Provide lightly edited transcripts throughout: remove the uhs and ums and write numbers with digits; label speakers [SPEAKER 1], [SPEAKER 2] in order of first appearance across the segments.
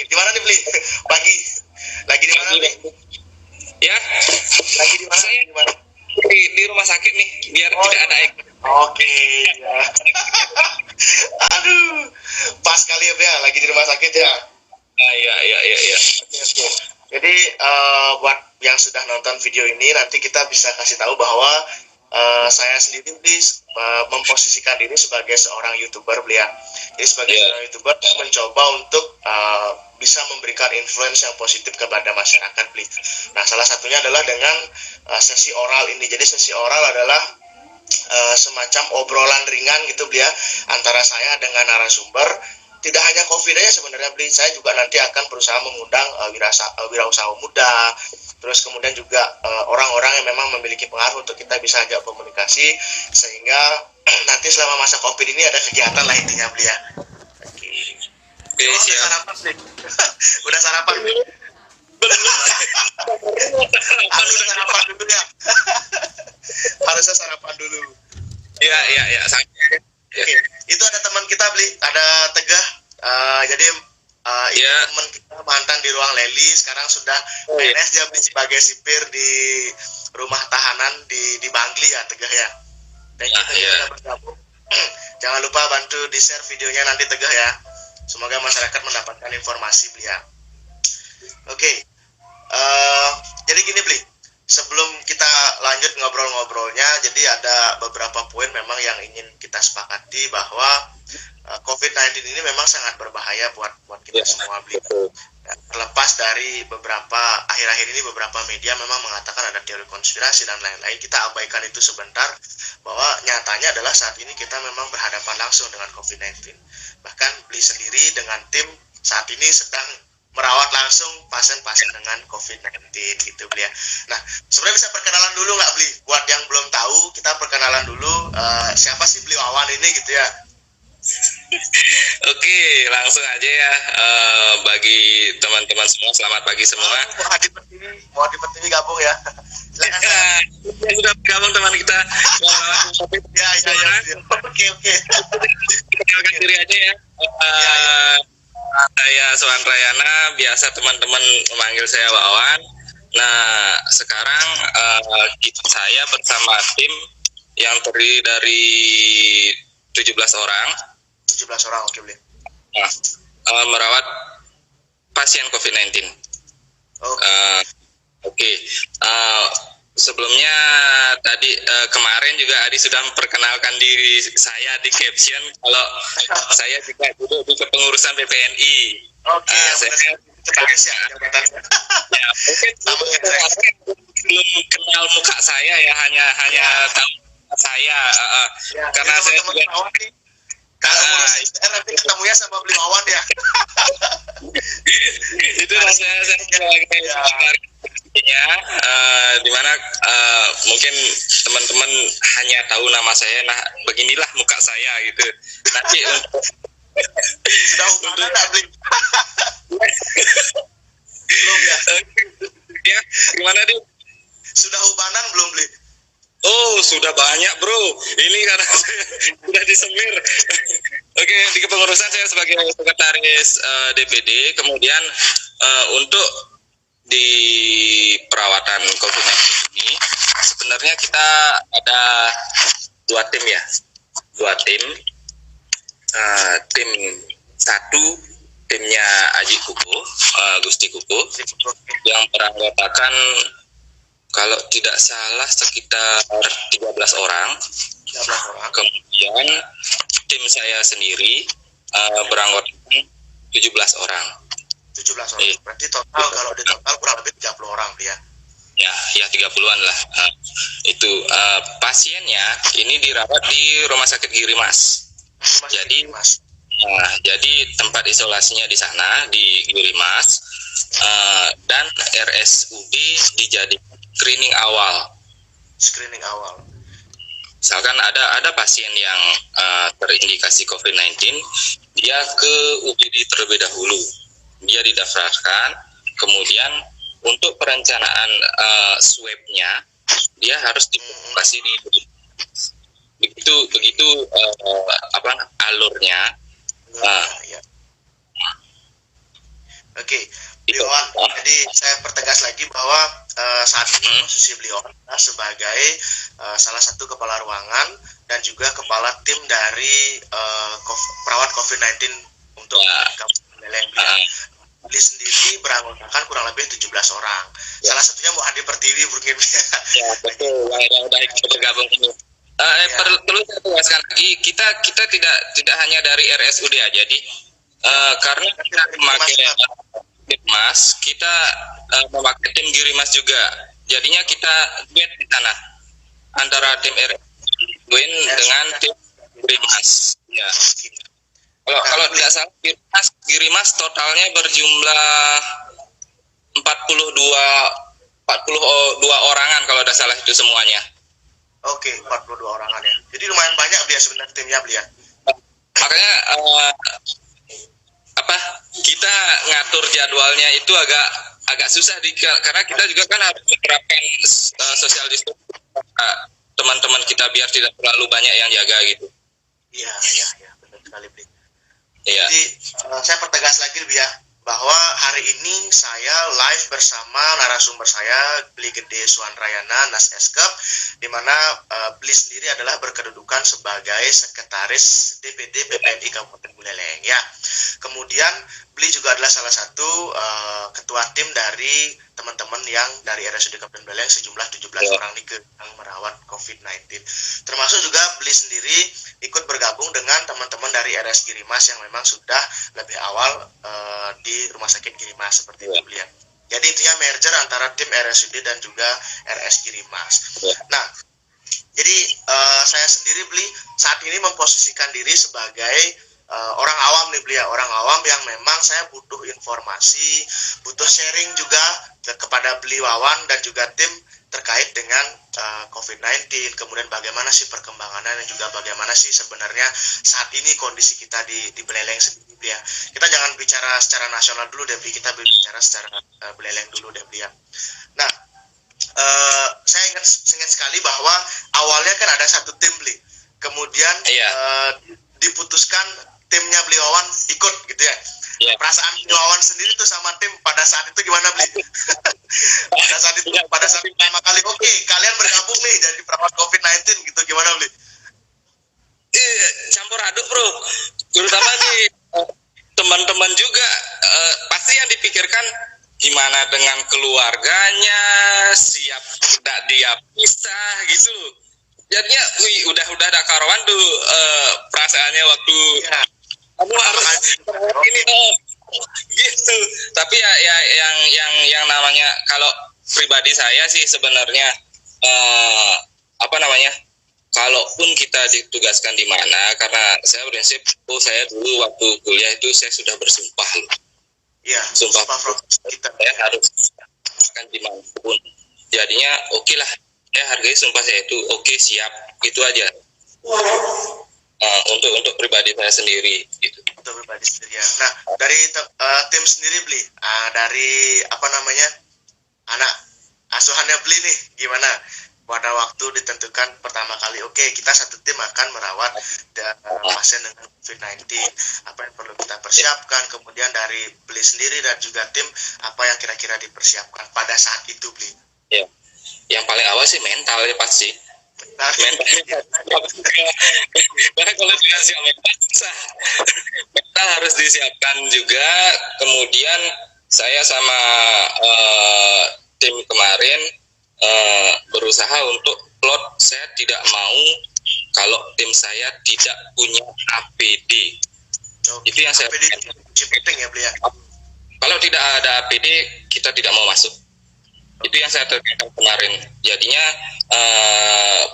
[SPEAKER 1] Di mana nih, Bli? Lagi di mana, Bli?
[SPEAKER 2] Ya.
[SPEAKER 1] Lagi di mana?
[SPEAKER 2] Saya di rumah sakit nih, biar tidak ada air.
[SPEAKER 1] Oke, ya. Aduh, pas kali ya, Bli, lagi di rumah sakit ya.
[SPEAKER 2] Iya.
[SPEAKER 1] Oke. Jadi buat yang sudah nonton video ini, nanti kita bisa kasih tahu bahwa saya sendiri memposisikan diri sebagai seorang YouTuber, Bli ya. Jadi sebagai seorang YouTuber yang mencoba untuk bisa memberikan influence yang positif kepada masyarakat, Bli. Nah, salah satunya adalah dengan sesi oral ini. Jadi sesi oral adalah semacam obrolan ringan gitu, Bli ya, antara saya dengan narasumber. Tidak hanya COVID aja sebenarnya, Bli. Saya juga nanti akan berusaha mengundang wirausaha muda, terus kemudian juga orang-orang yang memang memiliki pengaruh untuk kita bisa ajak komunikasi, sehingga nanti selama masa COVID ini ada kegiatan lah intinya, Bli ya. Oke, udah sarapan, Bli? Udah sarapan, Bli? Belum. Harusnya sarapan dulu ya. Harusnya sarapan dulu.
[SPEAKER 2] Iya.
[SPEAKER 1] Oke, itu ada teman kita, Bli, ada Tegah. Jadi teman kita mantan di ruang Leli, sekarang sudah PNS dia, Bli, sebagai sipir di rumah tahanan di Bangli ya, Tegah ya. Dan kita sudah bergabung. Jangan lupa bantu di share videonya nanti, Tegah ya. Semoga masyarakat mendapatkan informasi, Bli ya. Oke, jadi gini, Bli. Sebelum kita lanjut ngobrol-ngobrolnya, jadi ada beberapa poin memang yang ingin kita sepakati bahwa COVID-19 ini memang sangat berbahaya buat kita semua, Bli. Ya, terlepas dari akhir-akhir ini beberapa media memang mengatakan ada teori konspirasi dan lain-lain, kita abaikan itu sebentar, bahwa nyatanya adalah saat ini kita memang berhadapan langsung dengan COVID-19. Bahkan Bli sendiri dengan tim saat ini sedang merawat langsung pasien-pasien dengan COVID-19 gitu, Bli ya. Nah, sebenarnya bisa perkenalan dulu nggak, Bli? Buat yang belum tahu, kita perkenalan dulu siapa sih Bli Wawan ini gitu ya.
[SPEAKER 2] Oke, langsung aja ya. Bagi teman-teman semua, selamat pagi semua.
[SPEAKER 1] Mau di Pertiwi gabung ya. Silakan.
[SPEAKER 2] Ya, sudah bergabung teman kita.
[SPEAKER 1] Ya. Oke.
[SPEAKER 2] Perkenalkan diri aja ya. Saya Sohan Rayana, biasa teman-teman memanggil saya Wawan. Nah, sekarang saya bersama tim yang terdiri dari 17 orang.
[SPEAKER 1] 17 orang, oke, Bli.
[SPEAKER 2] Merawat pasien COVID-19. Oke. Sebelumnya tadi kemarin juga Adi sudah memperkenalkan diri saya di caption kalau saya juga duduk di kepengurusan BPNI.
[SPEAKER 1] Oke,
[SPEAKER 2] saya
[SPEAKER 1] sekretaris ya jabatannya.
[SPEAKER 2] Ya, mungkin belum kenal muka saya ya, hanya tahu saya karena saya juga
[SPEAKER 1] kalau nanti ketemunya sama Bli Wawan ya.
[SPEAKER 2] Itu saya sebagai dimana mungkin teman-teman hanya tahu nama saya, nah beginilah muka saya gitu. Nanti
[SPEAKER 1] sudah ubanan nggak, Bli? Belum ya?
[SPEAKER 2] Ya, gimana Di?
[SPEAKER 1] Sudah ubanan belum, Bli?
[SPEAKER 2] Oh, sudah banyak, bro. Ini karena sudah disemir. Oke, di kepengurusan saya sebagai sekretaris DPD. Kemudian untuk di perawatan COVID-19 ini, sebenarnya kita ada dua tim ya. Tim satu, timnya Aji Kuku, Gusti Kuku, yang beranggotakan kalau tidak salah sekitar 13 orang. Kemudian tim saya sendiri beranggotakan 17 orang.
[SPEAKER 1] 17 orang. Berarti total kalau di total kurang lebih 30 orang ya.
[SPEAKER 2] Ya 30-an lah. Itu pasiennya ini dirawat di Rumah Sakit Girimas. Jadi tempat isolasinya di sana di Girimas, dan RSUD dijadikan screening awal. Misalkan ada pasien yang terindikasi COVID-19, dia ke UGD terlebih dahulu. Dia didaftarkan, kemudian untuk perencanaan swab-nya dia harus diverifikasi di begitu alurnya.
[SPEAKER 1] Oke, Beli Wawan. Jadi saya pertegas lagi bahwa saat ini posisi Beli Wawan sebagai salah satu kepala ruangan dan juga kepala tim dari perawat COVID-19 untuk Kabupaten Buleleng. Beli sendiri beranggotakan kurang lebih 17 orang. Salah satunya Muhadi Pertiwi mungkin.
[SPEAKER 2] Ya, betul. Yang udah ikut bergabung ini. Perlu saya tegaskan lagi, kita tidak hanya dari RSUD aja, karena kita memakai Girimas, kita memakai tim Girimas juga. Jadinya kita duet di sana antara tim RSUD dengan tim Girimas. Ya. Kalau tidak salah Girimas totalnya berjumlah 42 orangan kalau tidak salah itu semuanya.
[SPEAKER 1] Oke, 42 orangan ya. Jadi lumayan banyak Beli sebenarnya timnya Beli ya.
[SPEAKER 2] Makanya kita ngatur jadwalnya itu agak susah karena kita juga kan harus menerapkan social distancing teman-teman kita biar tidak terlalu banyak yang jaga gitu.
[SPEAKER 1] Iya, benar sekali Beli.
[SPEAKER 2] Iya.
[SPEAKER 1] Jadi saya pertegas lagi Beli ya, bahwa hari ini saya live bersama narasumber saya Beli Gede Suandrayana Nas Eskep, di mana Beli sendiri adalah berkedudukan sebagai sekretaris DPD PPNI Kabupaten Buleleng ya. Kemudian Beli juga adalah salah satu ketua tim dari teman-teman yang dari RSUD Kabupaten Buleleng sejumlah 17 orang nih yang merawat COVID-19. Termasuk juga Beli sendiri ikut bergabung dengan teman-teman dari RS Girimas yang memang sudah lebih awal di Rumah Sakit Girimas seperti itu Beli ya. Jadi intinya merger antara tim RSUD dan juga RS Girimas. Nah, jadi saya sendiri Beli saat ini memposisikan diri sebagai orang awam nih Beli ya, orang awam yang memang saya butuh informasi, butuh sharing juga kepada Beli Wawan dan juga tim terkait dengan COVID-19, kemudian bagaimana sih perkembangannya dan juga bagaimana sih sebenarnya saat ini kondisi kita di Buleleng sendiri ya. Kita jangan bicara secara nasional dulu deh, kita bicara secara Buleleng dulu deh ya. Nah, saya ingat sekali bahwa awalnya kan ada satu tim Beli, kemudian diputuskan timnya Beli Wawan ikut gitu ya. Perasaan Beli Wawan sendiri tuh sama tim pada saat itu gimana Beli? pada saat pertama kali kalian bergabung nih jadi perawat COVID-19 gitu, gimana Beli?
[SPEAKER 2] Campur aduk bro, terutama nih teman-teman juga pasti yang dipikirkan gimana dengan keluarganya, siap tidak dia pisah gitu. Jadinya udah ada karuan tuh perasaannya waktu kamu harus ini gitu. Tapi ya yang namanya kalau pribadi saya sih sebenarnya kalaupun kita ditugaskan di mana, karena saya prinsip saya dulu waktu kuliah itu saya sudah bersumpah loh. Iya, sumpah kita saya harus akan dimanapun. Jadinya oke lah, saya hargai sumpah saya itu siap gitu aja. Untuk pribadi saya sendiri gitu.
[SPEAKER 1] Untuk pribadi sendiri ya. Nah, dari tim sendiri Beli, dari anak asuhannya Beli nih gimana? Pada waktu ditentukan pertama kali, kita satu tim akan merawat pasien dengan COVID-19. Apa yang perlu kita persiapkan? Kemudian dari Beli sendiri dan juga tim, apa yang kira-kira dipersiapkan pada saat itu Beli?
[SPEAKER 2] Ya, yang paling awal sih mental ya pasti. Karena kalau tidak siap mental susah. Mental harus disiapkan juga. Kemudian saya sama tim kemarin berusaha untuk plot. Saya tidak mau kalau tim saya tidak punya APD. Itu yang saya
[SPEAKER 1] penting ya Beli ya.
[SPEAKER 2] Kalau tidak ada APD kita tidak mau masuk. Itu yang saya terkait kemarin. Jadinya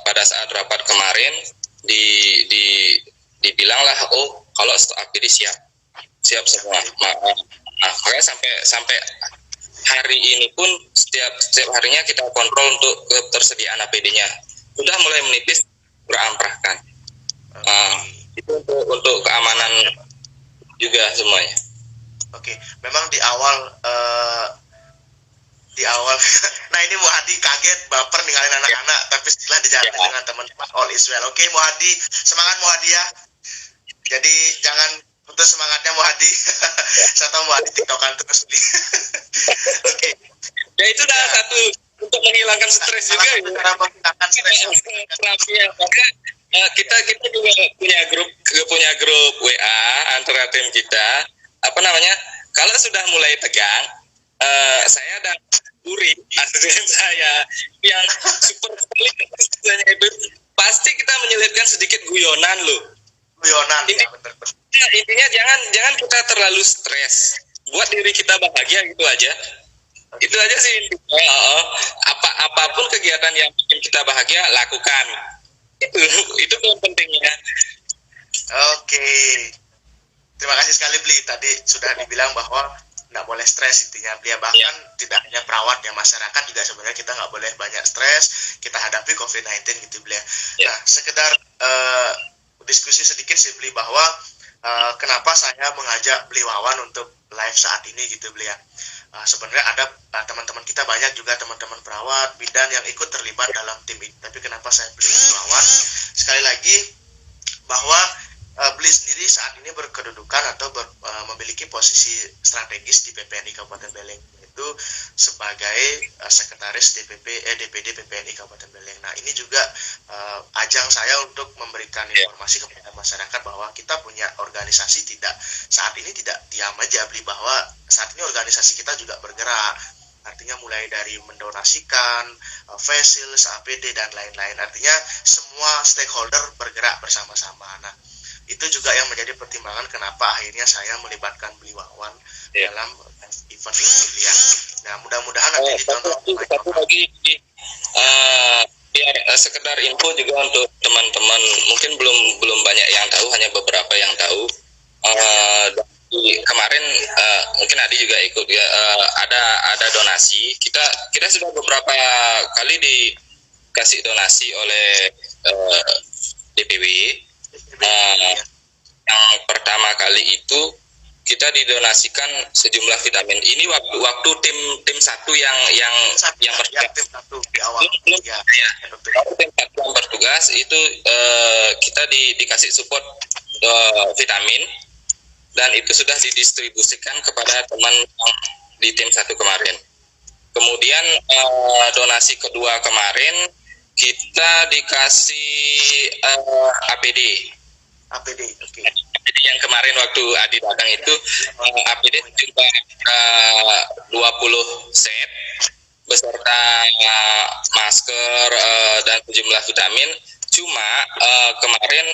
[SPEAKER 2] pada saat rapat kemarin dibilanglah kalau APD siap semua. Makanya sampai hari ini pun setiap harinya kita kontrol untuk ketersediaan APD-nya. Sudah mulai menipis, beramprahkan. Itu untuk keamanan juga semuanya.
[SPEAKER 1] Memang di awal nah ini Muhadi kaget baper ninggalin anak-anak, tapi setelah dijalani dengan teman-teman all is well. Muhadi, semangat Muhadi ya. Jadi jangan Putus semangatnya Mu Hadi. Saya tahu Mu Hadi tiktokan terus beli. Oke.
[SPEAKER 2] Ya itu udah satu untuk menghilangkan stres juga ya.
[SPEAKER 1] Cara menghilangkan stres.
[SPEAKER 2] Terapinya. Maka kita juga punya grup WA antara tim kita. Apa namanya? Kalau sudah mulai tegang, saya ada Uri, asisten saya yang super sekali itu pasti kita menyelipkan sedikit guyonan loh.
[SPEAKER 1] Guyonan.
[SPEAKER 2] Intinya jangan kita terlalu stres. Buat diri kita bahagia gitu aja. Itu aja sih. Apapun kegiatan yang bikin kita bahagia lakukan. Itu yang pentingnya.
[SPEAKER 1] Oke. Terima kasih sekali Bli. Tadi sudah dibilang bahwa nggak boleh stres intinya Bli. Bahkan tidak hanya perawat ya, masyarakat juga sebenarnya kita nggak boleh banyak stres. Kita hadapi COVID-19 gitu Bli. Nah, sekedar diskusi sedikit sih Bli bahwa kenapa saya mengajak Bli Wawan untuk live saat ini gitu Bli ya. Sebenarnya ada teman-teman kita banyak juga teman-teman perawat bidan yang ikut terlibat dalam tim ini. Tapi kenapa saya pilih Bli Wawan? Sekali lagi bahwa Bli sendiri saat ini berkedudukan atau memiliki posisi strategis di PPNI Kabupaten Beleng, yaitu sebagai sekretaris DPD PPNI Kabupaten Beleng. Nah, ini juga ajang saya untuk memberikan informasi kepada masyarakat bahwa kita punya organisasi saat ini tidak diam aja Bli, bahwa saat ini organisasi kita juga bergerak. Artinya mulai dari mendonasikan, face shield, APD dan lain-lain. Artinya semua stakeholder bergerak bersama-sama. Nah, itu juga yang menjadi pertimbangan kenapa akhirnya saya melibatkan Bli Wawan dalam event ini ya. Nah, mudah-mudahan nanti ditonton.
[SPEAKER 2] Satu lagi biar sekedar info juga untuk teman-teman, mungkin belum banyak yang tahu, hanya beberapa yang tahu. Kemarin mungkin Adi juga ikut ya, ada donasi. Kita sudah beberapa kali dikasih donasi oleh DPW. Yang pertama kali itu kita didonasikan sejumlah vitamin. Ini waktu tim satu yang
[SPEAKER 1] tim satu di awal
[SPEAKER 2] tim satu yang bertugas itu kita dikasih support vitamin, dan itu sudah didistribusikan kepada teman di tim satu kemarin. Kemudian donasi kedua kemarin kita dikasih APD.
[SPEAKER 1] Oke.
[SPEAKER 2] Jadi yang kemarin waktu Adi datang itu APD jumlah 20 set beserta masker dan sejumlah vitamin. Cuma kemarin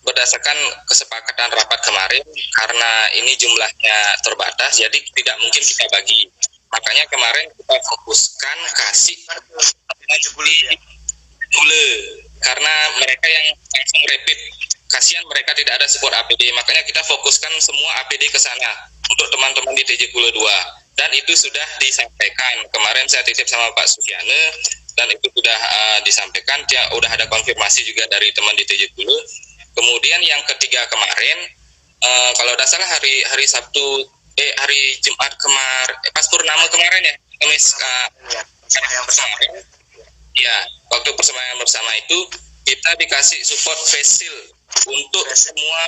[SPEAKER 2] berdasarkan kesepakatan rapat kemarin, karena ini jumlahnya terbatas, jadi tidak mungkin kita bagi. Makanya kemarin kita fokuskan kasih gula, karena mereka yang langsung rapid, kasihan mereka tidak ada support APD. Makanya kita fokuskan semua APD ke sana untuk teman-teman di TJ Gula 2. Dan itu sudah disampaikan. Kemarin saya titip sama Pak Sufiane, dan itu sudah disampaikan. Udah ada konfirmasi juga dari teman di TJ Gula. Kemudian yang ketiga kemarin, kalau tidak salah hari Sabtu, hari Jumat kemarin, pas purnama kemarin ya, Kamis yang bersama. Ya, waktu persembahyaan bersama itu kita dikasih support face shield untuk semua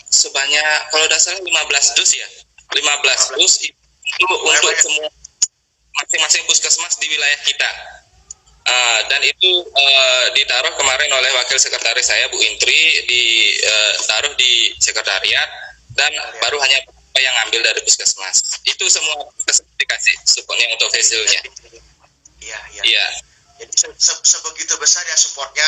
[SPEAKER 2] sebanyak, kalau tidak salah 15 dus ya, 15 dus itu untuk semua masing-masing puskesmas di wilayah kita. Dan itu ditaruh kemarin oleh wakil sekretaris saya Bu Intri, ditaruh di sekretariat, dan baru hanya yang ambil dari puskesmas. Itu semua dikasih supportnya untuk hasilnya. Iya.
[SPEAKER 1] Jadi sebegitu besar ya supportnya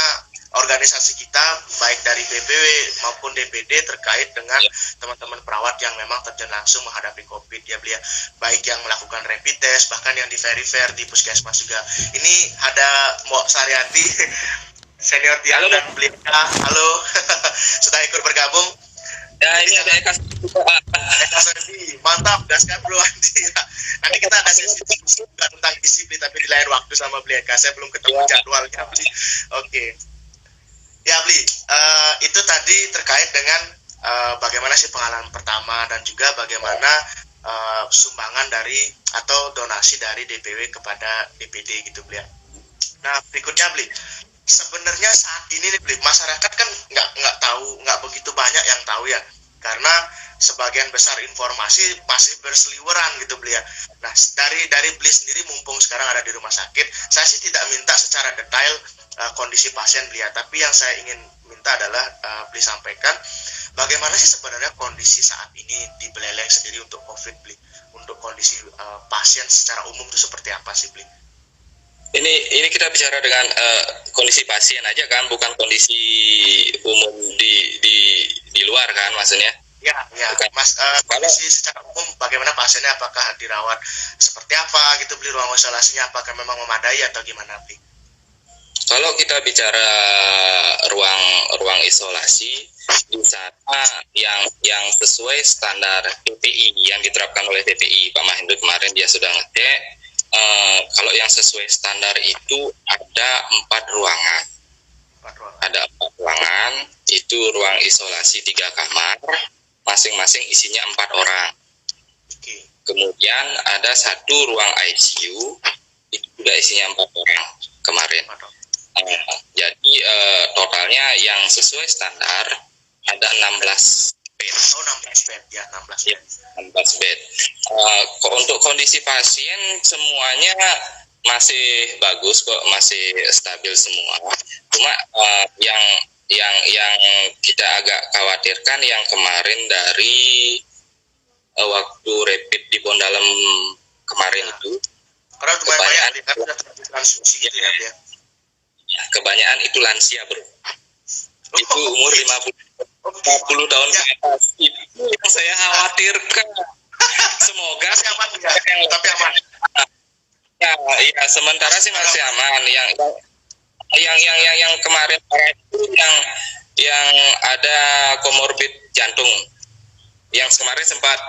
[SPEAKER 1] organisasi kita, baik dari BPW maupun DPD terkait dengan teman-teman perawat yang memang terjun langsung menghadapi COVID ya Beliau, baik yang melakukan rapid test, bahkan yang di verifier di puskesmas juga. Ini ada Mbok Sariati senior Tiang dan beliau. Halo. Sudah ikut bergabung.
[SPEAKER 2] Ya, ini ada Eka
[SPEAKER 1] Serdi, mantap, dasar Bro Andi. Nanti kita ada sesi diskusi tentang disiplin, tapi di lain waktu sama beliau. Saya belum ketemu jadwalnya, Bli. Oke. Ya, Bli, itu tadi terkait dengan bagaimana sih pengalaman pertama, dan juga bagaimana sumbangan dari atau donasi dari DPW kepada DPD gitu, Bli. Nah, berikutnya, Bli. Sebenarnya saat ini nih, Bli, masyarakat kan nggak tahu, nggak begitu banyak yang tahu ya, karena sebagian besar informasi masih berseliweran gitu beli ya. Nah dari beli sendiri mumpung sekarang ada di rumah sakit, saya sih tidak minta secara detail kondisi pasien beli ya, tapi yang saya ingin minta adalah beli sampaikan bagaimana sih sebenarnya kondisi saat ini di Buleleng sendiri untuk COVID beli, untuk kondisi pasien secara umum itu seperti apa sih beli?
[SPEAKER 2] Ini kita bicara dengan kondisi pasien aja kan, bukan kondisi umum di luar kan maksudnya?
[SPEAKER 1] Ya, Mas, kondisi secara umum bagaimana pasiennya, apakah dirawat seperti apa gitu beli, ruang isolasinya apakah memang memadai atau gimana beli?
[SPEAKER 2] Kalau kita bicara ruang isolasi di sana yang sesuai standar PPI yang diterapkan oleh PPI, Pak Mahendra kemarin dia sudah ngecek. Kalau yang sesuai standar itu ada 4 ruangan. Ada 4 ruangan, itu ruang isolasi 3 kamar, masing-masing isinya 4 orang. Kemudian ada 1 ruang ICU, itu juga isinya 4 orang kemarin. Jadi totalnya yang sesuai standar ada 16 bed.
[SPEAKER 1] Oh, 16 bed ya, 16 bed.
[SPEAKER 2] 16 bed. Untuk kondisi pasien semuanya masih bagus kok, masih stabil semua. Cuma yang kita agak khawatirkan yang kemarin dari waktu rapid di Bondalem kemarin itu.
[SPEAKER 1] Karena kebanyakan sudah transfusi gitu ya, dia.
[SPEAKER 2] Kebanyakan itu lansia, bro. Itu umur 50 tahun ke atas. Itu yang saya khawatirkan. Semoga
[SPEAKER 1] tapi aman.
[SPEAKER 2] Ya, sementara sih masih aman. Yang kemarin itu yang ada komorbid jantung. Yang kemarin sempat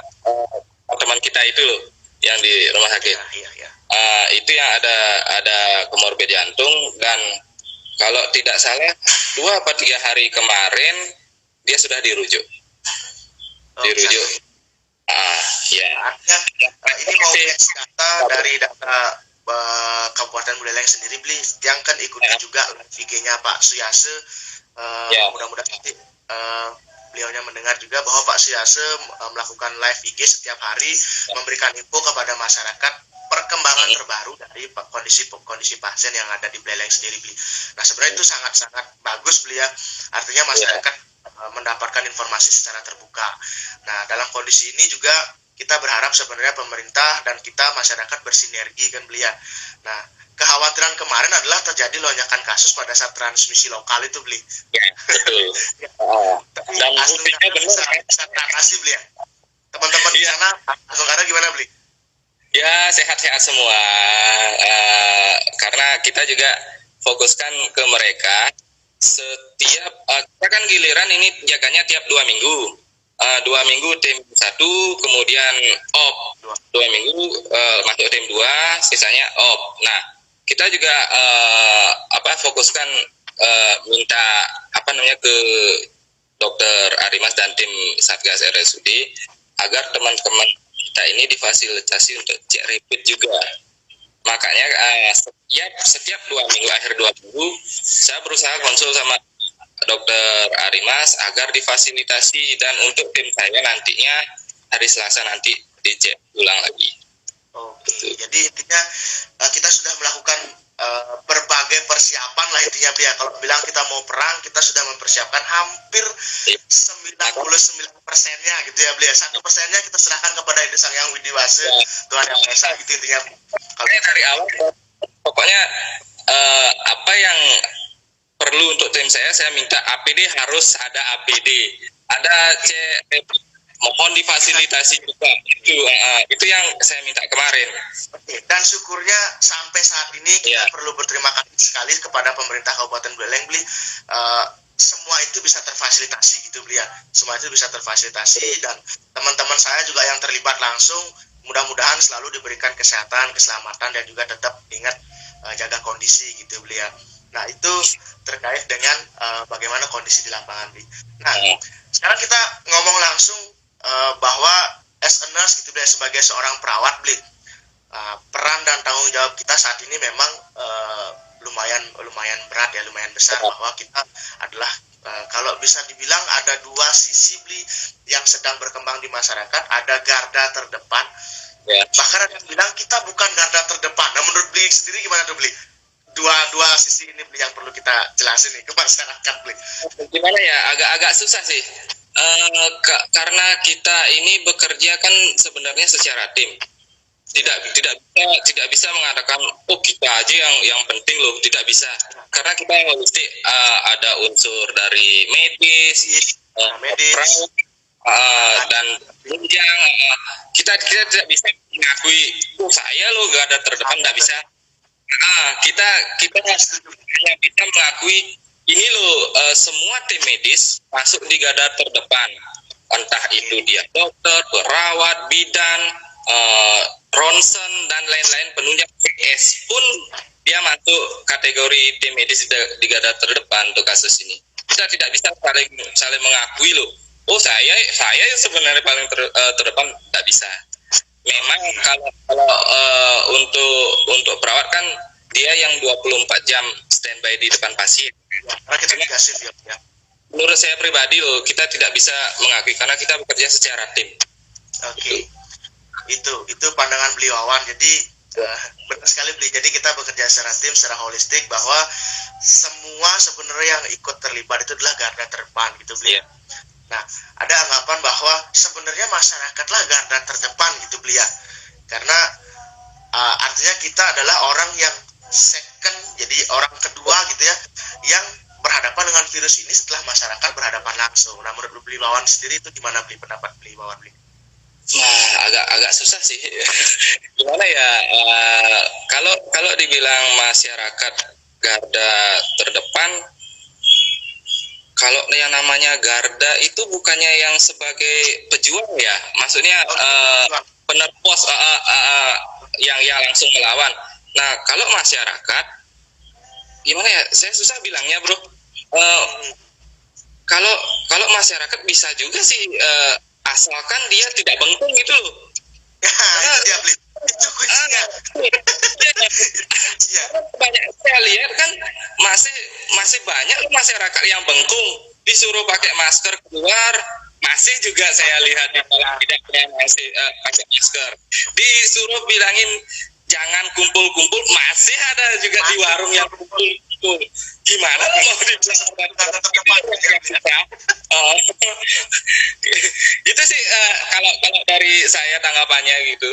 [SPEAKER 2] teman kita itu loh, yang di rumah sakit. Itu yang ada komorbid jantung, dan kalau tidak salah 2 atau 3 hari kemarin dia sudah dirujuk. Dirujuk. Ya.
[SPEAKER 1] Ini mau data dari data Kabupaten Buleleng sendiri beli, yang kan ikuti juga IG-nya Pak Suyase. Mudah-mudahan nanti beliaunya mendengar juga bahwa Pak Suyase melakukan live IG setiap hari, memberikan info kepada masyarakat perkembangan terbaru dari kondisi pasien yang ada di Buleleng sendiri beli. Nah sebenarnya itu sangat-sangat bagus beli ya, artinya masyarakat mendapatkan informasi secara terbuka. Nah dalam kondisi ini juga kita berharap sebenarnya pemerintah dan kita masyarakat bersinergi kan beli ya. Nah kekhawatiran kemarin adalah terjadi lonjakan kasus pada saat transmisi lokal itu beli.
[SPEAKER 2] Ya, betul.
[SPEAKER 1] Tapi aslinya bisa teratasi beli ya. Teman-teman di sana, Asungkara gimana beli?
[SPEAKER 2] Ya, sehat-sehat semua. Karena kita juga fokuskan ke mereka. Setiap kita kan giliran ini jaganya tiap 2 minggu. 2 minggu tim 1, kemudian off 2 minggu, masuk tim 2, sisanya off. Nah, kita juga fokuskan minta ke Dokter Arimas dan tim Satgas RSUD agar teman-teman kita ini difasilitasi untuk cek rapid juga. Makanya setiap 2 minggu, akhir 2 minggu, saya berusaha konsul sama Dokter Arimas agar difasilitasi, dan untuk tim saya nantinya hari Selasa nanti dicek ulang lagi.
[SPEAKER 1] Oke, jadi intinya kita sudah melakukan berbagai persiapan lah intinya ya. Kalau bilang kita mau perang, kita sudah mempersiapkan hampir 99%-nya gitu ya beliau. 1%-nya kita serahkan kepada Ide Sang Yang Widiwase, Tuhan Yang Maha Esa gitu intinya.
[SPEAKER 2] Kalau dari awal pokoknya apa yang perlu untuk tim saya minta APD, harus ada APD, ada mohon difasilitasi juga. Itu yang saya minta kemarin.
[SPEAKER 1] Dan syukurnya sampai saat ini kita perlu berterima kasih sekali kepada pemerintah Kabupaten Buleleng beli, semua itu bisa terfasilitasi gitu beli ya. Semua itu bisa terfasilitasi, dan teman-teman saya juga yang terlibat langsung mudah-mudahan selalu diberikan kesehatan, keselamatan, dan juga tetap ingat jaga kondisi gitu beli ya. Nah itu terkait dengan bagaimana kondisi di lapangan beli. Nah sekarang kita ngomong langsung bahwa as a nurse gitu beli, sebagai seorang perawat beli, peran dan tanggung jawab kita saat ini memang lumayan berat ya, lumayan besar, bahwa kita adalah Kalau bisa dibilang ada dua sisi beli yang sedang berkembang di masyarakat, ada garda terdepan, bahkan ada yang bilang kita bukan garda terdepan. Nah menurut beli sendiri gimana tuh beli? Dua sisi ini beli yang perlu kita jelasin nih ke masyarakat beli.
[SPEAKER 2] Gimana ya, agak susah sih. Karena kita ini bekerja kan sebenarnya secara tim. Tidak bisa mengatakan kita aja yang penting loh, tidak bisa, karena kita yang holistik, ada unsur dari medis, dan penunjang. Kita tidak bisa mengakui saya loh garda terdepan, tidak bisa. Kita hanya bisa mengakui ini loh, semua tim medis masuk di garda terdepan, entah itu dia dokter, perawat, bidan, ronsen dan lain-lain, penunjang PS pun dia masuk kategori tim medis di garda terdepan untuk kasus ini. Kita tidak bisa saling mengakui loh, saya sebenarnya paling terdepan, tidak bisa. Memang kalau untuk perawat kan dia yang 24 jam standby di depan pasien.
[SPEAKER 1] Karena kita dikasih ya.
[SPEAKER 2] Menurut saya pribadi loh, kita tidak bisa mengakui karena kita bekerja secara tim.
[SPEAKER 1] Oke. Itu pandangan beli Wawan. Jadi benar sekali beli. Jadi kita bekerja secara tim, secara holistik, bahwa semua sebenarnya yang ikut terlibat itu adalah garda terdepan gitu beli. Yeah. Nah, ada anggapan bahwa sebenarnya masyarakatlah garda terdepan gitu beli ya. Karena artinya kita adalah orang yang second, jadi orang kedua gitu ya, yang berhadapan dengan virus ini setelah masyarakat berhadapan langsung. Nah, menurut beli Wawan sendiri itu gimana beli, pendapat beli Wawan beli?
[SPEAKER 2] Nah, agak susah sih. Gimana ya? Kalau dibilang masyarakat garda terdepan, kalau yang namanya garda itu bukannya yang sebagai pejuang ya? Maksudnya penerpos yang langsung melawan. Nah, kalau masyarakat, gimana ya? Saya susah bilangnya, bro. Kalau masyarakat bisa juga sih. Asalkan dia tidak bengkung gitu loh. Banyak saya lihat kan masih banyak masyarakat yang bengkung, disuruh pakai masker keluar, masih juga saya lihat di dalam bidangnya masih pakai masker. Disuruh bilangin jangan kumpul-kumpul, masih ada juga di warung yang kumpul-kumpul. Gimana mau dibilang itu sih kalau dari saya tanggapannya gitu.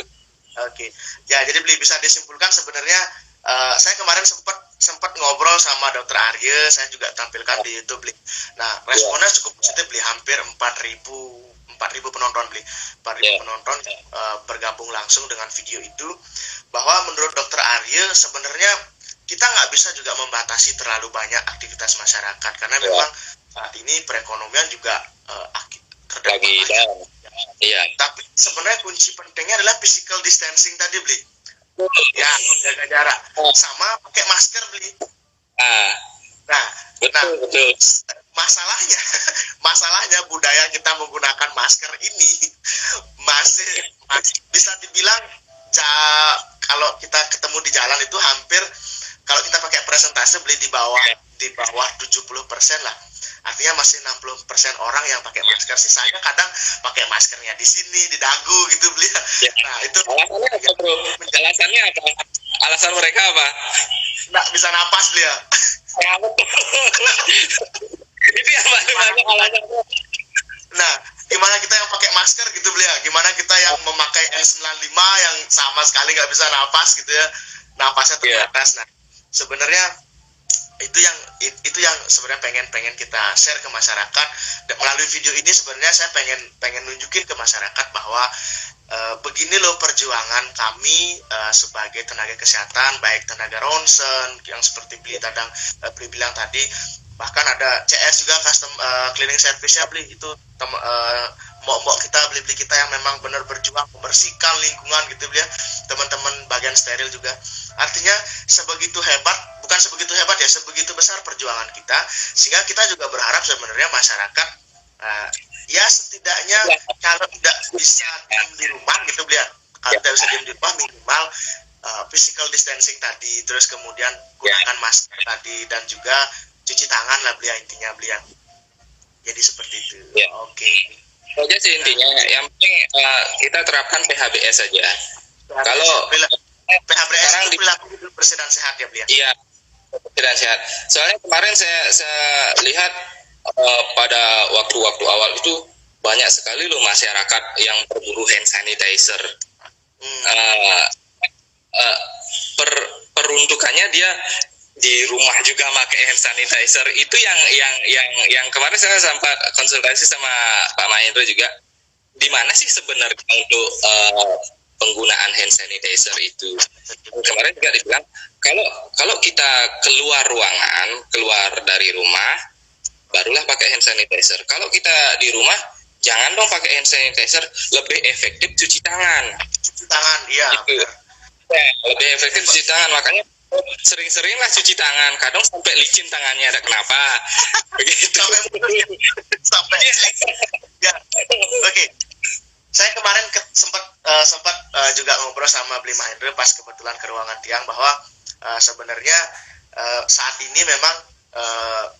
[SPEAKER 1] Oke. Ya, jadi beli bisa disimpulkan sebenarnya saya kemarin sempat ngobrol sama Dokter Arye, saya juga tampilkan di YouTube beli. Nah, responnya cukup positif beli, hampir 4.000 penonton beli. 4.000 penonton bergabung langsung dengan video itu, bahwa menurut Dokter Arye sebenarnya kita nggak bisa juga membatasi terlalu banyak aktivitas masyarakat, karena memang saat ini perekonomian juga terdampak.
[SPEAKER 2] Iya.
[SPEAKER 1] Tapi sebenarnya kunci pentingnya adalah physical distancing tadi beli. Ya, jaga jarak. Sama pakai masker beli. Nah,
[SPEAKER 2] betul.
[SPEAKER 1] Masalahnya budaya kita menggunakan masker ini masih bisa dibilang kalau kita ketemu di jalan itu hampir, kalau kita pakai presentase beli di bawah 70% lah. Artinya masih 60% orang yang pakai masker, sisanya kadang pakai maskernya di sini, di dagu gitu beli.
[SPEAKER 2] Ya. Nah, itu alasannya apa, bro? Alasannya apa? Alasan mereka apa?
[SPEAKER 1] Nggak bisa napas beli ya.
[SPEAKER 2] Itu yang paling banyak alasannya.
[SPEAKER 1] Nah, gimana kita yang pakai masker gitu beli ya? Gimana kita yang memakai N95 yang sama sekali nggak bisa napas gitu ya? Napasnya terbatas. Nah, sebenarnya itu yang sebenarnya pengen kita share ke masyarakat. Dan melalui video ini sebenarnya saya pengen nunjukin ke masyarakat bahwa begini loh perjuangan kami sebagai tenaga kesehatan, baik tenaga ronsen yang seperti beli bilang tadi, bahkan ada CS juga custom cleaning service-nya beli, itu mbok kita beli kita yang memang benar berjuang membersihkan lingkungan gitu beli ya, teman-teman bagian steril juga. Artinya sebegitu besar perjuangan kita, sehingga kita juga berharap sebenarnya masyarakat ya setidaknya kalau tidak bisa diam di rumah gitu beli ya, kalau tidak bisa diam di rumah minimal physical distancing tadi, terus kemudian gunakan masker tadi, dan juga cuci tangan lah beli ya, intinya beli ya. Jadi seperti itu.
[SPEAKER 2] Ya.
[SPEAKER 1] Oke.
[SPEAKER 2] Saja sih intinya, yang penting kita terapkan PHBS saja. Kalau
[SPEAKER 1] PHBS
[SPEAKER 2] sekarang
[SPEAKER 1] itu perilaku hidup bersih dan sehat ya, Beliau.
[SPEAKER 2] Iya, tidak sehat. Soalnya kemarin saya lihat pada waktu-waktu awal itu banyak sekali loh masyarakat yang berburu hand sanitizer. Peruntukannya dia di rumah juga pakai hand sanitizer. Itu yang kemarin saya sempat konsultasi sama Pak Mahendra juga. Di mana sih sebenarnya untuk penggunaan hand sanitizer itu? Kemarin juga dibilang kalau kita keluar ruangan, keluar dari rumah, barulah pakai hand sanitizer. Kalau kita di rumah, jangan dong pakai hand sanitizer, lebih efektif cuci tangan.
[SPEAKER 1] Cuci tangan, iya.
[SPEAKER 2] Gitu. Ya, lebih efektif cuci tangan, makanya sering-seringlah cuci tangan. Kadang sampai licin tangannya, ada kenapa? Begitu.
[SPEAKER 1] Sampai ya. Oke. Saya kemarin sempat juga ngobrol sama Bli Mahendra pas kebetulan ke ruangan Tiang bahwa sebenarnya saat ini memang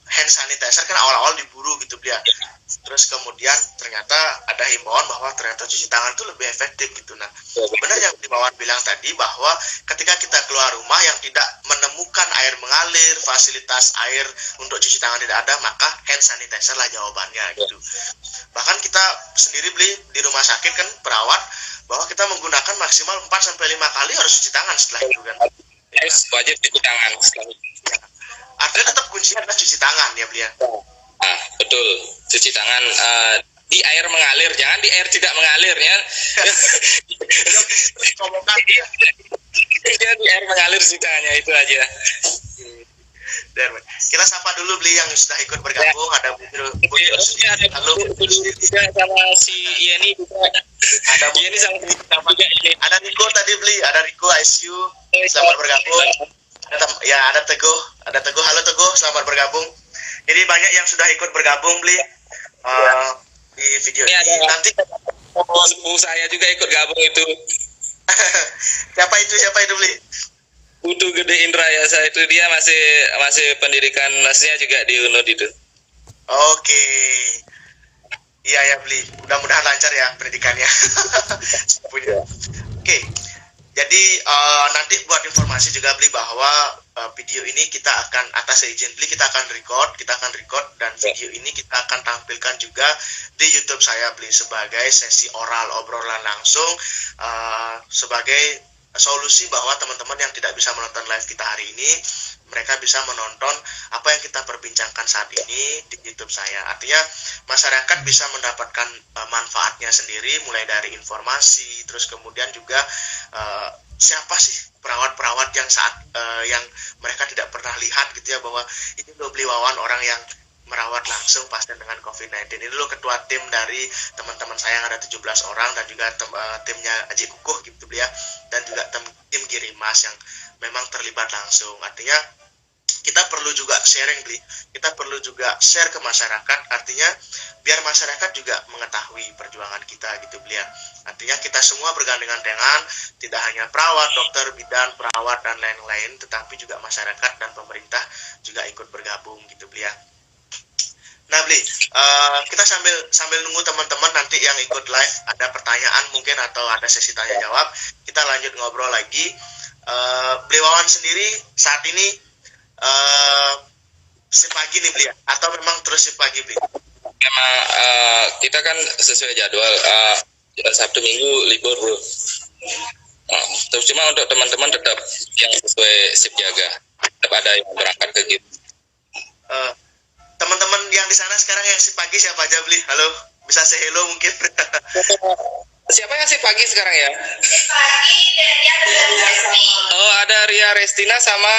[SPEAKER 1] hand sanitizer kan awal-awal diburu gitu Bli ya. Terus kemudian ternyata ada himbauan bahwa ternyata cuci tangan itu lebih efektif gitu. Nah, benar yang Bli bilang tadi bahwa ketika kita keluar rumah yang tidak menemukan air mengalir, fasilitas air untuk cuci tangan tidak ada, maka hand sanitizer lah jawabannya gitu. Bahkan kita sendiri Bli di rumah sakit kan perawat bahwa kita menggunakan maksimal 4-5 kali harus cuci tangan setelah itu kan.
[SPEAKER 2] Harus wajib cuci tangan setelah itu.
[SPEAKER 1] Ya. Artinya tetap kuncinya adalah cuci tangan ya Bli ya.
[SPEAKER 2] Betul, cuci tangan di air mengalir, jangan di air tidak mengalir ya. Ya, di air mengalir cuci tangannya itu aja.
[SPEAKER 1] Kita sapa dulu Bli yang sudah ikut bergabung. Ya. Ada Bu
[SPEAKER 2] halo juga sama si Yeni juga.
[SPEAKER 1] Ada
[SPEAKER 2] Yeni sama
[SPEAKER 1] ada Riko tadi Bli, ada Riko ICU selamat bergabung. Ada Teguh, halo Teguh, selamat bergabung. Jadi banyak yang sudah ikut bergabung Bli di video ini. Nanti
[SPEAKER 2] sepupu saya juga ikut gabung itu.
[SPEAKER 1] Siapa itu Bli?
[SPEAKER 2] Putu Gede Indra ya, saya itu dia masih pendidikan nasnya juga di UNUD itu.
[SPEAKER 1] Oke. Iya ya Bli, mudah-mudahan lancar ya pendidikannya. Oke. Jadi nanti buat informasi juga Bli bahwa video ini kita akan atas izin Bli kita akan record dan video ini kita akan tampilkan juga di YouTube saya Bli sebagai sesi oral obrolan langsung sebagai solusi bahwa teman-teman yang tidak bisa menonton live kita hari ini mereka bisa menonton apa yang kita perbincangkan saat ini di YouTube saya. Artinya masyarakat bisa mendapatkan manfaatnya sendiri mulai dari informasi, terus kemudian juga siapa sih perawat-perawat yang yang mereka tidak pernah lihat gitu ya, bahwa ini loh Bli Wawan orang yang merawat langsung pasien dengan COVID-19. Ini dulu ketua tim dari teman-teman saya yang ada 17 orang dan juga timnya Aji Kukuh gitu ya, dan juga tim Girimas yang memang terlibat langsung. Artinya kita perlu juga sharing Bli, kita perlu juga share ke masyarakat, artinya biar masyarakat juga mengetahui perjuangan kita gitu Bli ya. Artinya kita semua bergandengan tangan, tidak hanya perawat, dokter, bidan, perawat dan lain-lain, tetapi juga masyarakat dan pemerintah juga ikut bergabung gitu Bli ya. Nah Bli, kita sambil nunggu teman-teman nanti yang ikut live ada pertanyaan mungkin atau ada sesi tanya jawab, kita lanjut ngobrol lagi. Bli Wawan sendiri saat ini shift pagi nih Bli ya? Atau memang terus shift pagi Bli?
[SPEAKER 2] Memang kita kan sesuai jadwal Sabtu Minggu libur bro. Terus cuma untuk teman-teman tetap yang sesuai shift jaga, tetap ada yang berangkat ke gitu.
[SPEAKER 1] Teman-teman yang di sana sekarang yang shift pagi siapa aja Bli? Halo, bisa say hello mungkin?
[SPEAKER 2] Siapa yang shift pagi sekarang ya?
[SPEAKER 3] Shift pagi Ria Resti.
[SPEAKER 2] Oh, ada Ria Restina sama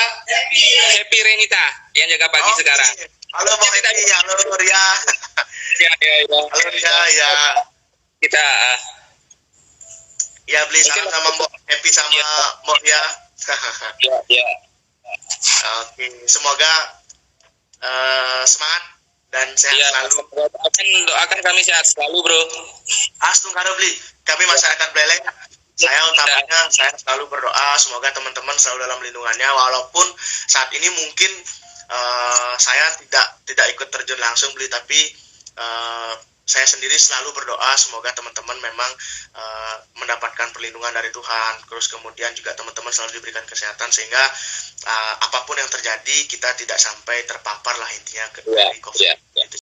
[SPEAKER 2] Happy Renita yang jaga pagi sekarang.
[SPEAKER 1] Halo Mbak Happy, halo Ria.
[SPEAKER 2] Ya.
[SPEAKER 1] Halo Ria, ya.
[SPEAKER 2] Kita
[SPEAKER 1] ya Bli, salam sama Mbak Happy sama Mbak ya.
[SPEAKER 2] Ya.
[SPEAKER 1] Oke, semoga semangat dan sehat selalu.
[SPEAKER 2] Doakan kami sehat selalu bro.
[SPEAKER 1] Astungkaro Bli, kami masyarakat Bleleng, saya utamanya saya selalu berdoa semoga teman-teman selalu dalam lindungannya, walaupun saat ini mungkin saya tidak ikut terjun langsung Bli, tapi saya sendiri selalu berdoa semoga teman-teman memang mendapatkan perlindungan dari Tuhan, terus kemudian juga teman-teman selalu diberikan kesehatan sehingga apapun yang terjadi kita tidak sampai terpapar lah intinya dari COVID.